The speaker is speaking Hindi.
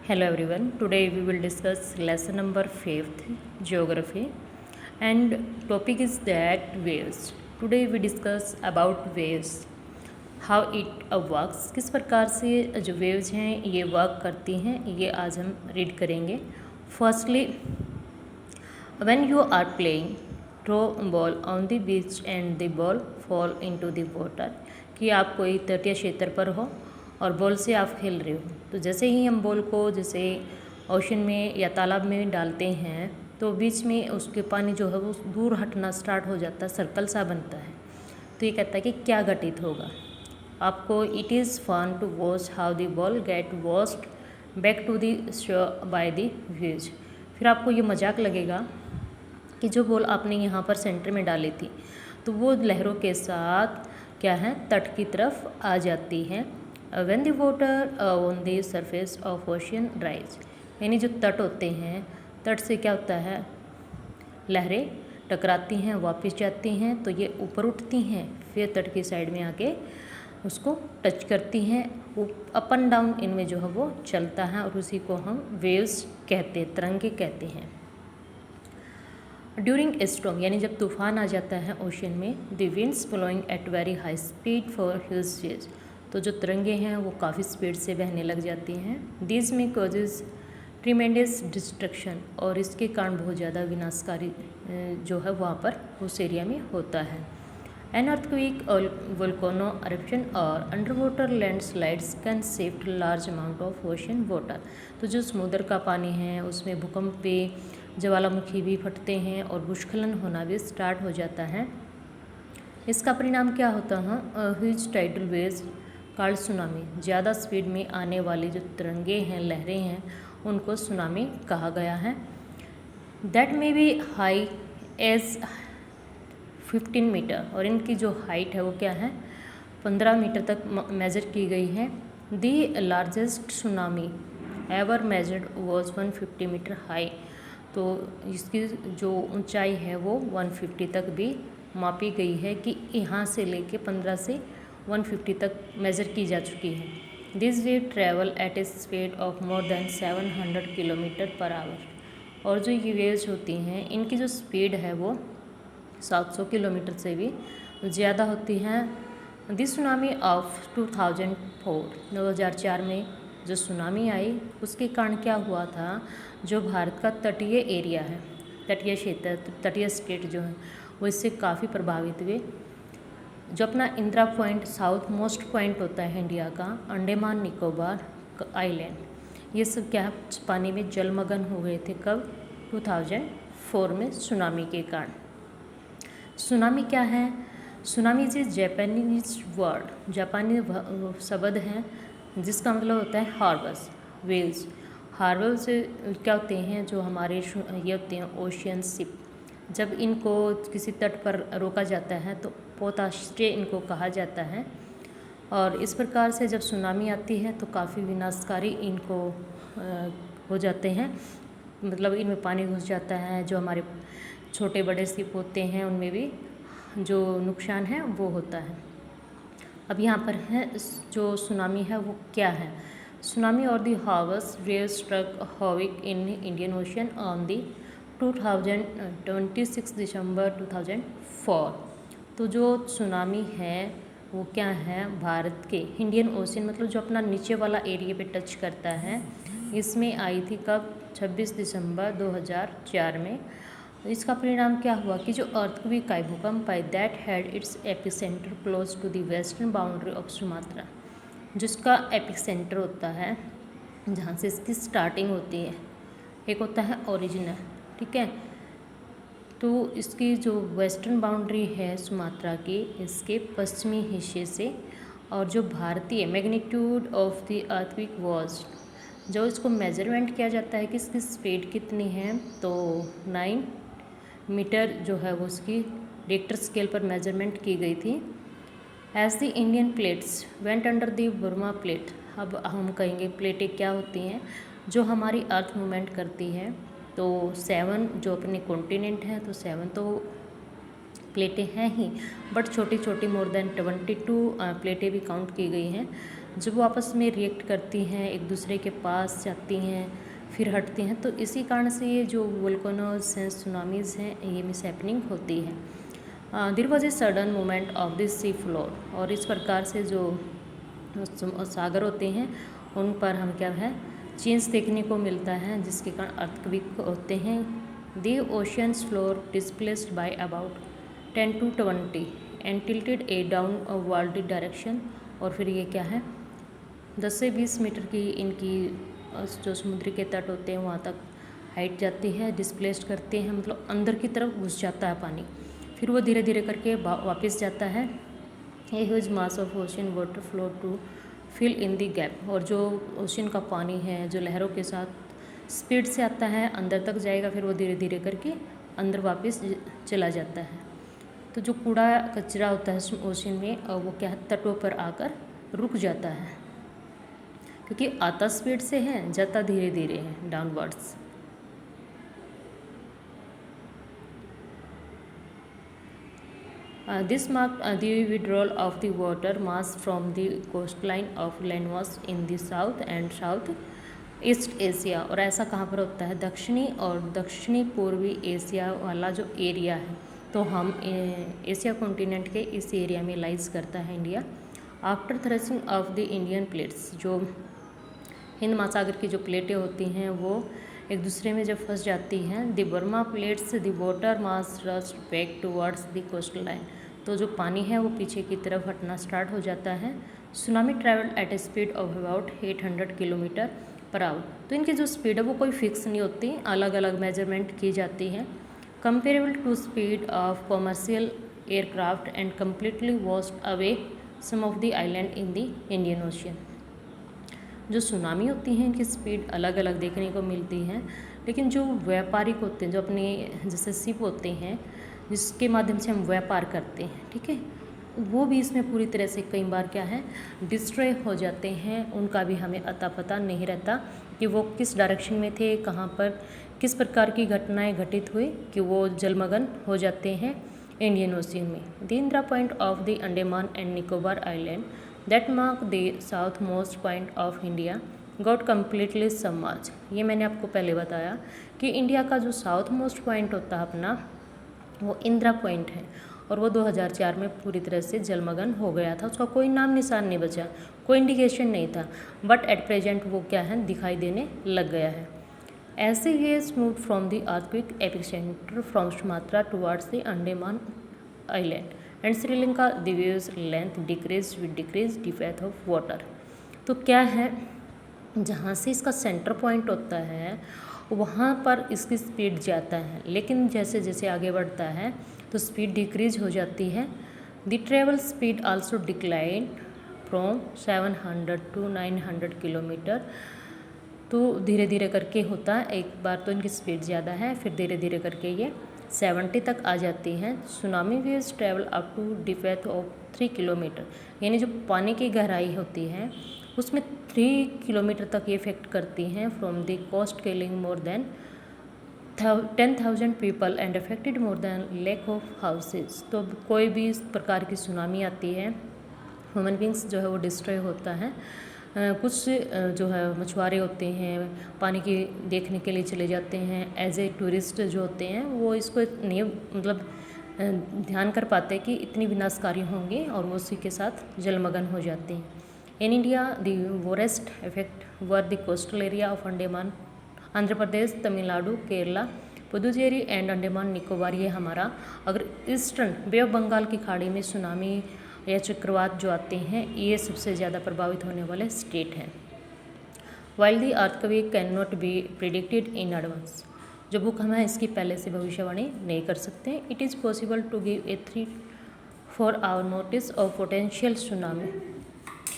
Hello everyone. Today we will discuss lesson number 5th geography and topic is that waves. Today we discuss about waves. How it works. किस प्रकार से जो waves हैं ये वर्क करती हैं ये आज हम रीड करेंगे. Firstly, when you are playing throw ball on the beach and the ball fall into the water, कि आप कोई तटीय क्षेत्र पर हो और बॉल से आप खेल रहे हो तो जैसे ही हम बॉल को जैसे ओशन में या तालाब में डालते हैं तो बीच में उसके पानी जो है वो दूर हटना स्टार्ट हो जाता है, सर्कल सा बनता है. तो ये कहता है कि क्या घटित होगा आपको. It is fun to watch how the ball get washed back to the shore by the waves. फिर आपको ये मजाक लगेगा कि जो बॉल आपने यहाँ पर सेंटर में डाली थी तो वो लहरों के साथ क्या है तट की तरफ आ जाती है. When the water on the surface of ocean rise, यानी जो तट होते हैं तट से क्या होता है लहरें टकराती हैं वापस जाती हैं तो ये ऊपर उठती हैं फिर तट की साइड में आके उसको टच करती हैं. वो अप एंड डाउन इनमें जो है वो चलता है और उसी को हम वेव्स कहते हैं, तरंगे कहते हैं. ड्यूरिंग स्टॉर्म, यानी जब तूफान आ जाता है ओशन में, the winds blowing at very high speed for huge waves, तो जो तरंगे हैं वो काफ़ी स्पीड से बहने लग जाती हैं. दिस में कॉजेज ट्रीमेंडस डिस्ट्रक्शन, और इसके कारण बहुत ज़्यादा विनाशकारी जो है वहाँ पर उस एरिया में होता है. एन अर्थक्वेक और वोल्केनो eruption और under water landslides can shift large amount of ocean water, तो जो समुद्र का पानी है उसमें भूकंप पे ज्वालामुखी भी फटते हैं और भूस्खलन होना भी स्टार्ट हो जाता है. इसका परिणाम क्या होता है huge tidal waves called tsunami, ज़्यादा स्पीड में आने वाली जो तरंगे हैं लहरें हैं उनको सुनामी कहा गया है. That may be high as 15 metre, और इनकी जो हाइट है वो क्या है 15 मीटर तक मेज़र की गई है. The largest tsunami ever measured was 150 metre high, तो इसकी जो ऊंचाई है वो 150 तक भी मापी गई है कि यहाँ से लेके 15 से 150 तक मेज़र की जा चुकी है. This wave travel at A speed of more than 700 kilometre per hour, और जो ये वेव्स होती हैं इनकी जो स्पीड है वो 700 किलोमीटर से भी ज़्यादा होती हैं. दिस सुनामी ऑफ 2004 में जो सुनामी आई उसके कारण क्या हुआ था, जो भारत का तटीय एरिया है, तटीय क्षेत्र, तटीय स्टेट जो है वो इससे काफ़ी प्रभावित हुए. जो अपना Indira point south most point होता है इंडिया का, अंडमान निकोबार आइलैंड, ये सब क्या है पानी में जलमग्न हो गए थे. कब 2004 में सुनामी के कारण. सुनामी क्या है, सुनामी इज जापानीज वर्ड, जापानी शब्द है जिसका मतलब होता है हार्बर्स वेव्स. हार्बर से क्या होते हैं जो हमारे ये होते हैं ओशियन शिप, जब इनको किसी तट पर रोका जाता है तो पोताश्रे इनको कहा जाता है. और इस प्रकार से जब सुनामी आती है तो काफ़ी विनाशकारी इनको हो जाते हैं, मतलब इनमें पानी घुस जाता है. जो हमारे छोटे बड़े शिप होते हैं उनमें भी जो नुकसान है वो होता है. अब यहाँ पर है जो सुनामी है वो क्या है. सुनामी और दी हावर्स wave struck havoc in Indian Ocean on the 26 December 2004. तो जो सुनामी है वो क्या है भारत के इंडियन ओशन, मतलब जो अपना नीचे वाला एरिया पे टच करता है, इसमें आई थी कब 26 दिसंबर 2004 में. इसका परिणाम क्या हुआ कि जो अर्थक्वेक आई भूकंप आई that had its epicentre close to the western boundary of Sumatra, जिसका एपिसेंटर होता है जहाँ से इसकी स्टार्टिंग होती है, एक होता है ओरिजिनल, ठीक है. तो इसकी जो वेस्टर्न बाउंड्री है सुमात्रा की, इसके पश्चिमी हिस्से से, और जो भारतीय magnitude of the earthquake was, जो इसको मेजरमेंट किया जाता है कि इसकी स्पीड कितनी है, तो 9 मीटर जो है वो उसकी रिक्टर स्केल पर मेजरमेंट की गई थी. As the Indian plates went under the Burma plate, अब हम कहेंगे प्लेटें क्या होती हैं जो हमारी अर्थ मूवमेंट करती है. तो 7 जो अपने कॉन्टिनेंट हैं तो 7 तो प्लेटें हैं ही, बट छोटी छोटी मोर देन 22 प्लेटें भी काउंट की गई हैं जब वो आपस में रिएक्ट करती हैं, एक दूसरे के पास जाती हैं, फिर हटती हैं, तो इसी कारण से ये जो वोल्केनोज हैं, सुनामीज़ हैं, ये मिस हैपनिंग होती है। There was a sudden movement of this sea floor, और इस प्रकार से जो सागर होते हैं उन पर हम क्या है चेंज देखने को मिलता है, जिसके कारण अर्थक्वेक होते हैं। The oceans floor displaced by about 10 to 20 and tilted A downward direction, और फिर ये क्या है 10 से 20 मीटर की इनकी जो समुद्र के तट होते हैं वहाँ तक हाइट जाती है, डिस्प्लेस्ड करते हैं, मतलब अंदर की तरफ घुस जाता है पानी, फिर वो धीरे धीरे करके वापस जाता है। A huge mass of ocean water flow to fill in the gap, और जो ओशन का पानी है जो लहरों के साथ स्पीड से आता है अंदर तक जाएगा, फिर वो धीरे धीरे करके अंदर वापस चला जाता है। तो जो कूड़ा कचरा होता है ओशन में वो क्या है तटों पर आकर रुक जाता है, क्योंकि आता स्पीड से है, जाता धीरे धीरे है downwards. This marked the withdrawal of the water mass from the coastline of landmass in the south and south east Asia, और ऐसा कहाँ पर होता है दक्षिणी और दक्षिणी पूर्वी एशिया वाला जो एरिया है, तो हम एशिया कॉन्टिनेंट के इस एरिया में लाइज करता है India. After threshing of the Indian plates, जो हिंद महासागर की जो प्लेटें होती हैं वो एक दूसरे में जब फंस जाती हैं, the Burma plates the water mass rust back towards the coastal line, तो जो पानी है वो पीछे की तरफ हटना स्टार्ट हो जाता है। Tsunami travel at A speed of about 800 kilometre per hour, तो इनकी जो स्पीड है वो कोई फिक्स नहीं होती, अलग अलग मेजरमेंट की जाती है। Comparable to speed of commercial aircraft and completely washed away some of the island in the Indian ocean. जो सुनामी होती हैं इनकी स्पीड अलग अलग देखने को मिलती है, लेकिन जो व्यापारिक होते हैं, जो अपने जैसे शिप होते हैं जिसके माध्यम से हम व्यापार करते हैं, ठीक है, वो भी इसमें पूरी तरह से कई बार क्या है डिस्ट्रॉय हो जाते हैं। उनका भी हमें अता पता नहीं रहता कि वो किस डायरेक्शन में थे, कहाँ पर किस प्रकार की घटनाएं घटित हुई कि वो जलमग्न हो जाते हैं इंडियन ओशियन में। The Indira point of the Andaman and Nicobar island that mark the south most point of India got completely submerge. ये मैंने आपको पहले बताया कि इंडिया का जो साउथ मोस्ट पॉइंट होता है अपना वो इंदिरा पॉइंट है, और वो 2004 में पूरी तरह से जलमग्न हो गया था। उसका कोई नाम निशान नहीं बचा, कोई इंडिकेशन नहीं था, बट एट प्रेजेंट वो क्या है दिखाई देने लग गया है। ऐसे ये move from the earthquake epicentre from Sumatra towards the Andaman island and Sri Lanka, the waves length decrease with decrease depth of water. तो क्या है जहाँ से इसका सेंटर पॉइंट होता है वहाँ पर इसकी स्पीड जाता है, लेकिन जैसे जैसे आगे बढ़ता है तो स्पीड डिक्रीज हो जाती है। The travel speed also decline from 700 to 900 kilometre, तो धीरे धीरे करके होता है, एक बार तो इनकी स्पीड ज़्यादा है, फिर धीरे धीरे करके ये 70 तक आ जाती हैं। Tsunami waves travel up to depth of 3 kilometre, यानी जो पानी की गहराई होती है उसमें 3 किलोमीटर तक ये इफेक्ट करती हैं। From the coast killing more than 10,000 people and affected more than lakh of houses. तो कोई भी इस प्रकार की सुनामी आती है, ह्यूमन बींग्स जो है वो डिस्ट्रॉय होता है। कुछ जो है मछुआरे होते हैं पानी की देखने के लिए चले जाते हैं, एज ए टूरिस्ट जो होते हैं वो इसको नहीं मतलब ध्यान कर पाते कि इतनी विनाशकारी होंगी, और वो उसी के साथ जलमग्न हो जाते हैं। In India the worst effect were the coastal area of Andaman, Andhra Pradesh, Tamil Nadu, Kerala, Puducherry and Andaman Nicobar. ये हमारा अगर ईस्टर्न बे ऑफ बंगाल की खाड़ी में सुनामी या चक्रवात जो आते हैं ये सबसे ज़्यादा प्रभावित होने वाले स्टेट हैं। While the earthquake can not be predicted in advance, जो भूकंप है इसकी पहले से भविष्यवाणी नहीं कर सकते। It is possible to give a 3-4 hour notice of potential tsunami